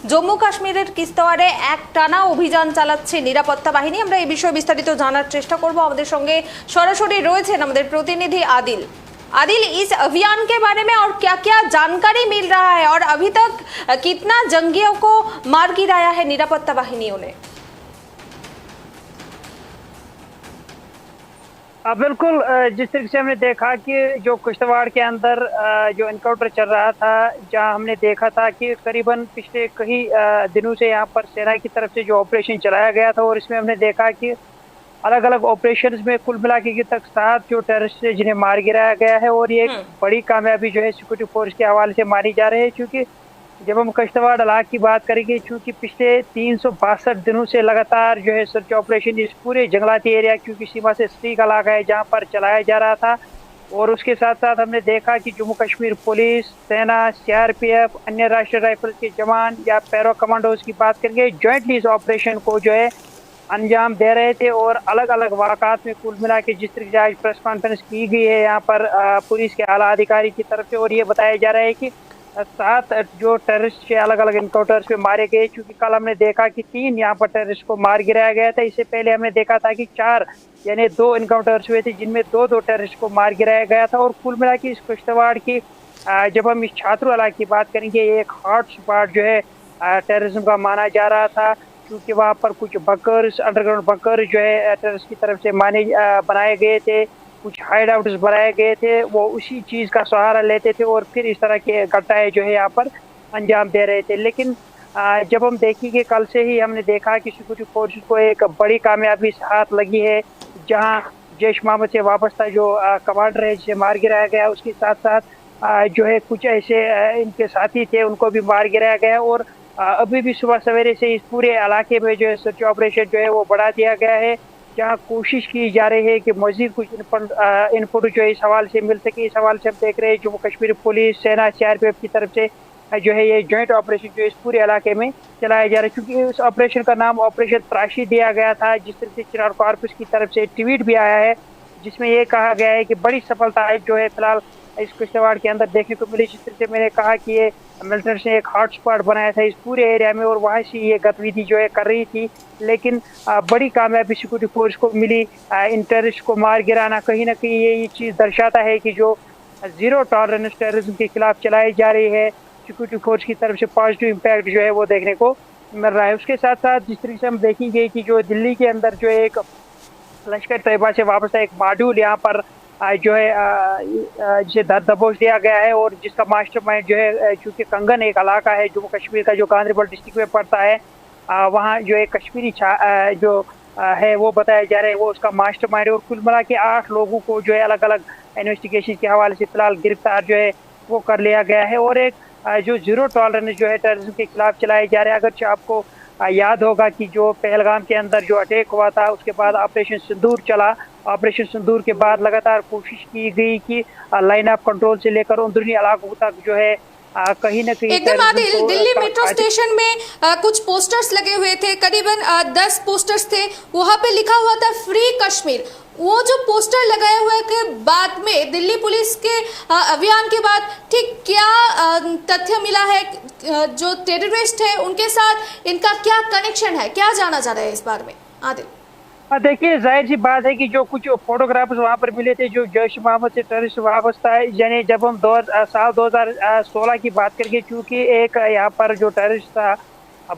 জম্মু কাশ্মীরের কিস্তওয়ারে এক টানা অভিযান চালাচ্ছে নিরাপত্তা বাহিনী। আমরা এই বিষয়ে বিস্তারিত জানার চেষ্টা করব। আমাদের সঙ্গে সরাসরি রয়েছেন আমাদের প্রতিনিধि आदिल। आदिल, इस अभियान के बारे में और क्या क्या जानकारी मिल रहा है और अभी तक कितना जंगियों को मार गिराया है निरापत्ता बाहिनियों ने? बिल्कुल, जिस तरीके से हमने देखा कि जो किश्तवाड़ के अंदर जो इनकाउंटर चल रहा था, जहां हमने देखा था कि करीबन पिछले कई दिनों से यहां पर सेना की तरफ से जो ऑपरेशन चलाया गया था, और इसमें हमने देखा कि अलग अलग ऑपरेशंस में कुल मिला के तक 7 जो टेररिस्ट है जिन्हें मार गिराया गया है। और ये एक बड़ी कामयाबी जो है सिक्योरिटी फोर्स के हवाले से मानी जा रही है, क्योंकि जब हम किश्तवाड़ इलाके की बात करेंगे, क्योंकि पिछले 362 दिनों से लगातार जो है सर्च ऑपरेशन इस पूरे जंगलाती एरिया, क्योंकि सीमा से सटीक इलाका है, जहां पर चलाया जा रहा था। और उसके साथ साथ हमने देखा कि जम्मू कश्मीर पुलिस, सेना, CRPF, अन्य राष्ट्रीय राइफल्स के जवान या पैरो कमांडोज की बात करेंगे, ज्वाइंटली इस ऑपरेशन को जो है अंजाम दे रहे थे। और अलग अलग वाक़ात में कुल मिला के जिस तरीके से आज प्रेस कॉन्फ्रेंस की गई है यहाँ पर पुलिस के आला अधिकारी की तरफ से, और ये बताया जा रहा है कि 7 जो टेररिस्ट के अलग अलग इनकाउंटर्स में मारे गए, क्योंकि कल हमने देखा कि 3 यहाँ पर टेररिस्ट को मार गिराया गया था। इससे पहले हमने देखा था कि 4 यानी 2 इनकाउंटर्स हुए थे, जिनमें 2 टेररिस्ट को मार गिराया गया था। और कुल मिला के इस किश्तवाड़ की जब हम इस छात्रों इलाके की बात करेंगे, एक हॉट स्पॉट जो है टेररिज्म का माना जा रहा था, क्योंकि वहाँ पर कुछ बंकर्स, अंडरग्राउंड बंकर जो है टेररिस्ट की तरफ से बनाए गए थे, कुछ हाइड आउट्स बनाए गए थे, वो उसी चीज़ का सहारा लेते थे और फिर इस तरह के घटनाएं जो है यहाँ पर अंजाम दे रहे थे। लेकिन जब हम देखेंगे, कल से ही हमने देखा कि सिक्योरिटी फोर्सेस को एक बड़ी कामयाबी हाथ लगी है, जहाँ जैश मोहम्मद से वाबस्ता जो कमांडर है जिसे मार गिराया गया, उसके साथ साथ जो है कुछ ऐसे इनके साथी थे उनको भी मार गिराया गया। और अभी भी सुबह सवेरे से इस पूरे इलाके में जो है सर्च ऑपरेशन जो है वो बढ़ा दिया गया है, जहाँ कोशिश की जा रही है कि मजीद कुछ इनपुट जो है इस हवाले से मिल सके। इस हवाले से हम देख रहे हैं जम्मू कश्मीर पुलिस, सेना, CRPF की तरफ से जो है ये जॉइंट ऑपरेशन जो इस पूरे इलाके में चलाया जा रहा है, क्योंकि इस ऑपरेशन का नाम ऑपरेशन त्राशी दिया गया था। जिस तरह से चिनार कॉर्पस की तरफ से ट्वीट भी आया है, जिसमें ये कहा गया है कि बड़ी सफलता है जो है फिलहाल इस किश्तवाड़ के अंदर देखने को मिली। जिस तरह से मैंने कहा कि ये मिलिटेंट्स ने एक हॉटस्पॉट बनाया था इस पूरे एरिया में, और वहाँ से ये गतिविधि जो है कर रही थी। लेकिन बड़ी कामयाबी सिक्योरिटी फोर्स को मिली इन टेररिस्ट को मार गिराना। कहीं ना कहीं ये चीज़ दर्शाता है कि जो जीरो टॉलरेंस टेररिज्म के खिलाफ चलाई जा रही है सिक्योरिटी फोर्स की तरफ से, पॉजिटिव इम्पैक्ट जो है वो देखने को मिल रहा है। उसके साथ साथ जिस तरीके से हम देखेंगे कि जो दिल्ली के अंदर जो एक लश्कर तैयबा से वापस एक मॉड्यूल यहाँ पर जो है जिसे दबोच दिया गया है, और जिसका मास्टरमाइंड जो है, चूँकि कंगन एक इलाका है जम्मू कश्मीर का जो गांधरबल डिस्ट्रिक्ट में पड़ता है, वहाँ जो एक कश्मीरी जो है वो बताया जा रहा है वो उसका मास्टरमाइंड है। और कुल मिला के 8 लोगों को जो है अलग अलग इन्वेस्टिगेशन के हवाले से फिलहाल गिरफ्तार जो है वो कर लिया गया है। और एक जो जीरो टॉलरेंस जो है टेररिज्म के खिलाफ चलाए जा रहे हैं। अगर आपको याद होगा कि जो पहलगाम के अंदर जो अटैक हुआ था, उसके बाद ऑपरेशन सिंदूर चला। ऑपरेशन सिंदूर के बाद लगातार कोशिश की गई कि लाइन ऑफ कंट्रोल से लेकर अंदरूनी इलाकों तक जो है कहीं ना कहीं एकदम आदिल, दिल्ली मेट्रो स्टेशन में कुछ पोस्टर्स लगे हुए थे, करीबन 10 पोस्टर्स थे, वहां पे लिखा हुआ था फ्री कश्मीर। वो जो पोस्टर लगाए हुए के बाद में दिल्ली पुलिस के अभियान के बाद ठीक क्या तथ्य मिला है? जो टेररिस्ट है उनके साथ इनका क्या कनेक्शन है, क्या जाना जा रहा है इस बारे में आदिल? देखिए, जाहिर सी बात है कि जो कुछ फोटोग्राफ्स वहाँ पर मिले थे जो जैश मोहम्मद से टेररिस्ट वाबस्ता है, यानी जब हम साल 2016 की बात करेंगे, चूँकि एक यहाँ पर जो टेररिस्ट था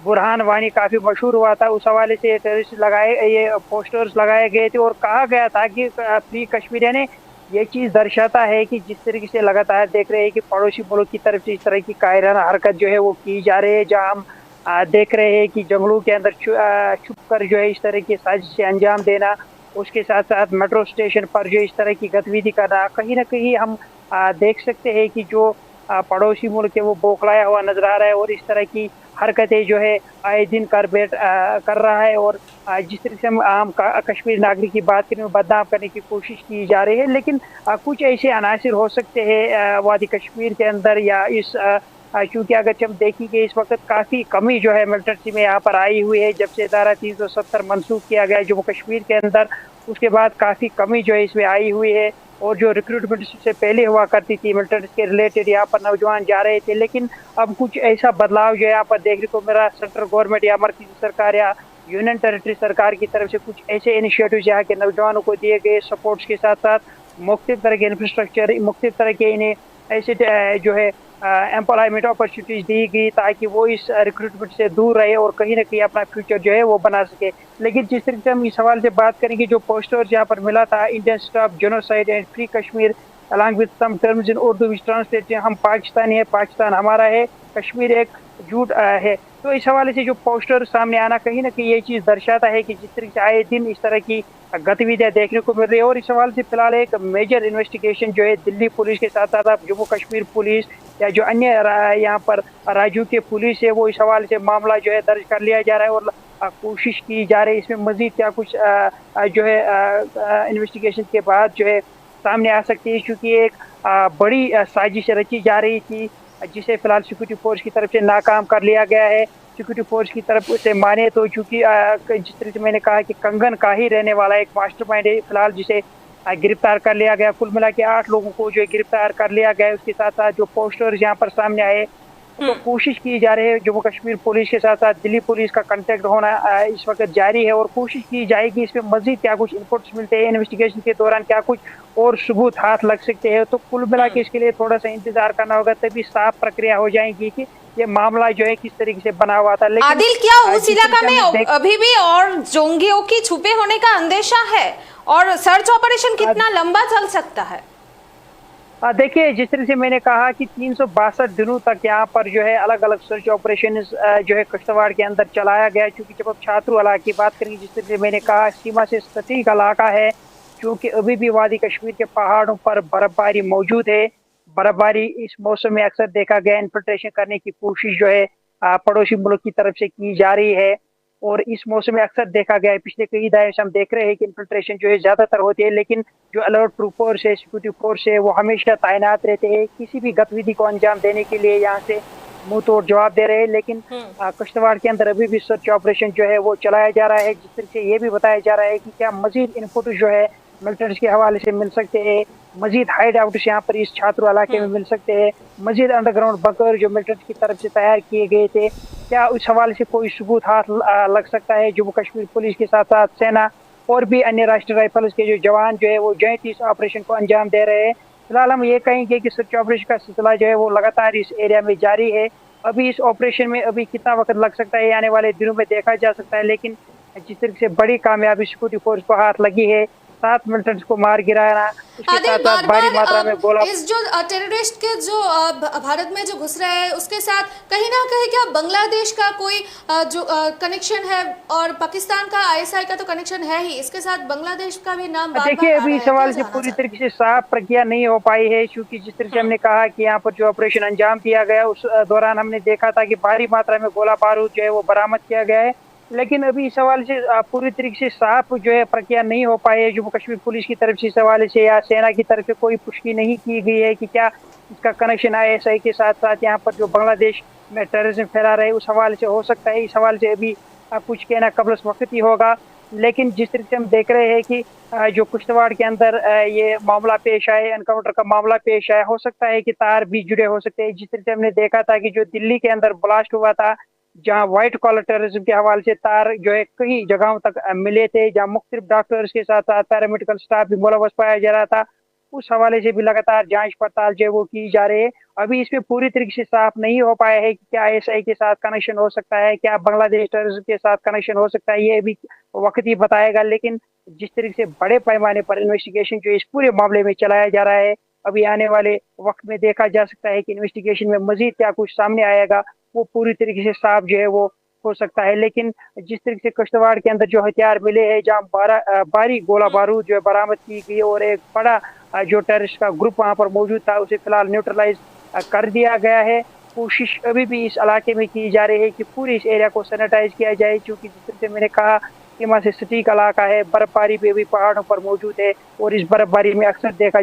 बुरहान वानी काफ़ी मशहूर हुआ था, उस हवाले से ये पोस्टर्स लगाए गए थे और कहा गया था कि फ्री कश्मीर, यानी ये चीज़ दर्शाता है कि जिस तरीके से लगातार देख रहे हैं कि पड़ोसी मुल्क की तरफ से इस तरह की कायराना हरकत जो है वो की जा रही है, जहाँ हम देख रहे हैं कि जंगलों के अंदर छुप कर जो है इस तरह की साजिश अंजाम देना, उसके साथ साथ मेट्रो स्टेशन पर जो इस तरह की गतिविधि करना, कहीं ना कहीं हम देख सकते हैं कि जो पड़ोसी मुल्क है वो बौखलाया हुआ नजर आ रहा है और इस तरह की हरकतें जो है आए दिन कर रहा है। और जिस तरह से हम आम कश्मीर नागरिक की बात करें, बदनाम करने की कोशिश की जा रही है, लेकिन कुछ ऐसे अनासिर हो सकते हैं वादी कश्मीर के अंदर या इस क्योंकि अगर हम देखेंगे इस वक्त काफ़ी कमी जो है मिलिटेंसी में यहाँ पर आई हुई है, जब से धारा 370 मनसूख किया गया जम्मू कश्मीर के अंदर, उसके बाद काफ़ी कमी जो है इसमें आई हुई है। और जो रिक्रूटमेंट से पहले हुआ करती थी मिलिटेंट्स के रिलेटेड यहाँ पर नौजवान जा रहे थे, लेकिन अब कुछ ऐसा बदलाव जो यहाँ पर देखने को मिला। सेंट्रल गवर्नमेंट या मरकजी सरकार या यूनियन टेरिटरी सरकार की तरफ से कुछ ऐसे इनिशिएटिव्स यहाँ के नौजवानों को दिए गए, सपोर्ट्स के साथ साथ मुख्तलिफ तरह के इंफ्रास्ट्रक्चर, मुख्तलिफ तरह के इन्हें ऐसे जो है एम्प्लॉयमेंट अपॉर्चुनिटीज दी गई ताकि वो इस रिक्रूटमेंट से दूर रहे और कहीं ना कहीं अपना फ्यूचर जो है वो बना सके। लेकिन जिस तरीके से हम इस सवाल से बात करेंगे, जो पोस्टर यहाँ पर मिला था, Indian stop genocide and free Kashmir along with some terms in Urdu which translate, हम पाकिस्तानी है, पाकिस्तान हमारा है, कश्मीर एक झूठ है। तो इस हवाले से जो पोस्टर सामने आना कहीं ना कहीं ये चीज़ दर्शाता है कि जिस तरीके से आए दिन इस तरह की गतिविधियां देखने को मिल रही है। और इस सवाल से फिलहाल एक मेजर इन्वेस्टिगेशन जो है दिल्ली पुलिस के साथ साथ जम्मू कश्मीर पुलिस या जो अन्य यहाँ पर राज्यों के पुलिस है, वो इस हवाले से मामला जो है दर्ज कर लिया जा रहा है और कोशिश की जा रही है इसमें मजीद क्या कुछ जो है इन्वेस्टिगेशन के बाद जो है सामने आ सकती है, क्योंकि एक बड़ी साजिश रची जा रही थी जिसे फिलहाल सिक्योरिटी फोर्स की तरफ से नाकाम कर लिया गया है। सिक्योरिटी फोर्स की तरफ से माने तो चूंकि जिस तरह से मैंने कहा कि कंगन का ही रहने वाला एक मास्टरमाइंड है फिलहाल, जिसे गिरफ्तार कर लिया गया। कुल मिला के 8 लोगों को जो गिरफ्तार कर लिया गया है। उसके साथ साथ जो पोस्टर्स यहाँ पर सामने आए तो कोशिश की जा रही है जम्मू कश्मीर पुलिस के साथ साथ दिल्ली पुलिस का कांटेक्ट होना इस वक्त जारी है और कोशिश की जाएगी इसमें मजीद क्या कुछ इनपुट्स मिलते हैं इन्वेस्टिगेशन के दौरान, क्या कुछ और सबूत हाथ लग सकते हैं। तो कुल मिला के इसके लिए थोड़ा सा इंतजार करना होगा, तभी साफ प्रक्रिया हो जाएगी कि ये मामला जो है किस तरीके से बना हुआ था। लेकिन आदिल, क्या उस इलाका में अभी भी और जोंगियों की छुपे होने का अंदेशा है और सर्च ऑपरेशन कितना लंबा चल सकता है? देखिए, जिस तरह से मैंने कहा कि 362 दिनों तक यहाँ पर जो है अलग अलग सर्च ऑपरेशन जो है किश्तवाड़ के अंदर चलाया गया, क्योंकि जब आप छात्रों इलाके की बात करेंगे, जिस तरह से मैंने कहा सीमा से सटीक इलाका है, क्योंकि अभी भी वादी कश्मीर के पहाड़ों पर बर्फबारी मौजूद है। बर्फबारी इस मौसम में अक्सर देखा गया, इन्फिल्ट्रेशन करने की कोशिश जो है पड़ोसी मुल्क की तरफ से की जा रही है और इस मौसम में अक्सर देखा गया है। पिछले कई दहाई से हम देख रहे हैं कि इन्फिल्ट्रेशन जो है ज्यादातर होती है, लेकिन जो अलर्ट ट्रूपर्स है, सिक्योरिटी फोर्स है, वो हमेशा तैनात रहते हैं किसी भी गतिविधि को अंजाम देने के लिए, यहाँ से मुंह तोड़ जवाब दे रहे हैं। लेकिन किश्तवाड़ के अंदर अभी भी सर्च ऑपरेशन जो है वो चलाया जा रहा है। जिस तरह से ये भी बताया जा रहा है कि क्या मजीद इनपुट जो है मिलिटेंट्स के हवाले से मिल सकते हैं, मजीद हाइड आउट्स यहाँ पर इस छात्र इलाके में मिल सकते हैं, मजीद अंडरग्राउंड बंकर जो मिलिटेंट्स की तरफ से तैयार किए गए थे, क्या उस हवाले से कोई सबूत हाथ लग सकता है। जम्मू कश्मीर पुलिस के साथ साथ सेना और भी अन्य राष्ट्रीय राइफल्स के जो जवान जो है वो जॉइंट इस ऑपरेशन को अंजाम दे रहे हैं। फिलहाल हम ये कहेंगे कि सर्च ऑपरेशन का सिलसिला जो है वो लगातार इस एरिया में जारी है। अभी इस ऑपरेशन में अभी कितना वक्त लग सकता है आने वाले दिनों में देखा जा सकता है, लेकिन जिस तरीके से बड़ी कामयाबी सिक्योरिटी फोर्स को हाथ लगी है, 7 मिलिटेंट्स को मार गिराना, उसके साथ साथ भारी मात्रा में गोला, इस जो टेररिस्ट के जो भारत में जो घुस रहे हैं उसके साथ कहीं ना कहीं क्या बांग्लादेश का कोई जो कनेक्शन है और पाकिस्तान का आईएसआई का तो कनेक्शन है ही, इसके साथ बांग्लादेश का भी नाम बार-बार देखिए अभी इस सवाल से पूरी तरीके से साफ प्रक्रिया नहीं हो पाई है, क्योंकि जिस तरह से हमने कहा कि यहाँ पर जो ऑपरेशन अंजाम दिया गया उस दौरान हमने देखा था कि भारी मात्रा में गोला बारूद जो है वो बरामद किया गया है, लेकिन अभी इस सवाल से पूरी तरीके से साफ जो है प्रक्रिया नहीं हो पाई है। जम्मू कश्मीर पुलिस की तरफ से इस हवाले से या सेना की तरफ से कोई पुष्टि नहीं की गई है कि क्या इसका कनेक्शन आईएसआई के साथ साथ यहाँ पर जो बांग्लादेश में टेररिज्म फैला रहे उस हवाले से हो सकता है। इस हवाले से अभी कुछ कहना कबल वक्त ही होगा, लेकिन जिस तरीके से हम देख रहे हैं कि जो किश्तवाड़ के अंदर ये मामला पेश आए, एनकाउंटर का मामला पेश आया, हो सकता है कि तार भी जुड़े हो सकते हैं। जिस तरीके से हमने देखा था कि जो दिल्ली के अंदर ब्लास्ट हुआ था, जहां व्हाइट कॉलर टेररिज्म के हवाले से तार जो है कई जगहों तक मिले थे, जहां मुख्तलिफ डॉक्टर्स के साथ साथ पैरामेडिकल स्टाफ भी मुलव्वस पाया जा रहा था, उस हवाले से भी लगातार जांच पड़ताल जो है वो की जा रही है। अभी इसमें पूरी तरीके से साफ नहीं हो पाया है कि क्या आईएसआई के साथ कनेक्शन हो सकता है, क्या बांग्लादेश टेररिज्म के साथ कनेक्शन हो सकता है, ये भी वक्त ही बताएगा। लेकिन जिस तरीके से बड़े पैमाने पर इन्वेस्टिगेशन जो इस पूरे मामले में चलाया जा रहा है, अभी आने वाले वक्त में देखा जा सकता है कि इन्वेस्टिगेशन में मजीद क्या कुछ सामने आएगा, वो पूरी तरीके से साफ जो है वो हो सकता है। लेकिन जिस तरीके से किश्तवाड़ के अंदर जो हथियार मिले हैं, जहाँ भारी गोला बारूद जो है बरामद की गई और एक बड़ा जो टेररिस्ट का ग्रुप वहाँ पर मौजूद था उसे फिलहाल न्यूट्रलाइज कर दिया गया है। कोशिश अभी भी इस इलाके में की जा रही है कि पूरी इस एरिया को सैनिटाइज किया जाए, क्योंकि जिस तरह से मैंने कहा सीमा से सटीक इलाका है, बर्फबारी भी अभी पहाड़ों पर मौजूद है और इस बर्फबारी में अक्सर देखा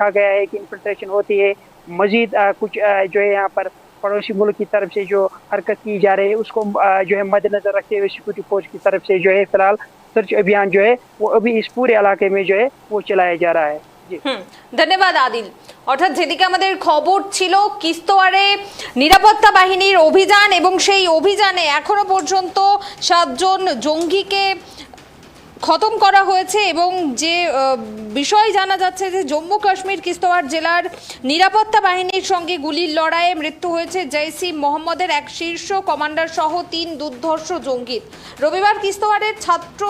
गया है कि इन्फिल्ट्रेशन होती है। मजीद कुछ जो है यहाँ पर पड़ोसी मुल्क की तरफ से जो हरकत की जा रही है उसको जो है मद्देनजर रखते हुए सिक्योरिटी फोर्स की तरफ से जो है फिलहाल सर्च अभियान जो है वो अभी इस पूरे इलाके में जो है वो चलाया जा रहा है। जी ধন্যবাদ আদিল। অর্থাৎ যেদিকে আমাদের খবর ছিল কিস্তোয়াড়ে নিরাপত্তা বাহিনীর অভিযান এবং সেই অভিযানে এখনো পর্যন্ত 7 জন জঙ্গিকে খতম করা হয়েছে এবং যে বিষয় জানা যাচ্ছে যে জম্মু কাশ্মীর কিস্তোয়াড় জেলার নিরাপত্তা বাহিনীর সঙ্গে গুলির লড়াইয়ে মৃত্যু হয়েছে জৈশ-ই মোহাম্মদের এক শীর্ষ কমান্ডার সহ 3 দুর্ধর্ষ জঙ্গির। রবিবার কিস্তোয়াড়ের ছাত্র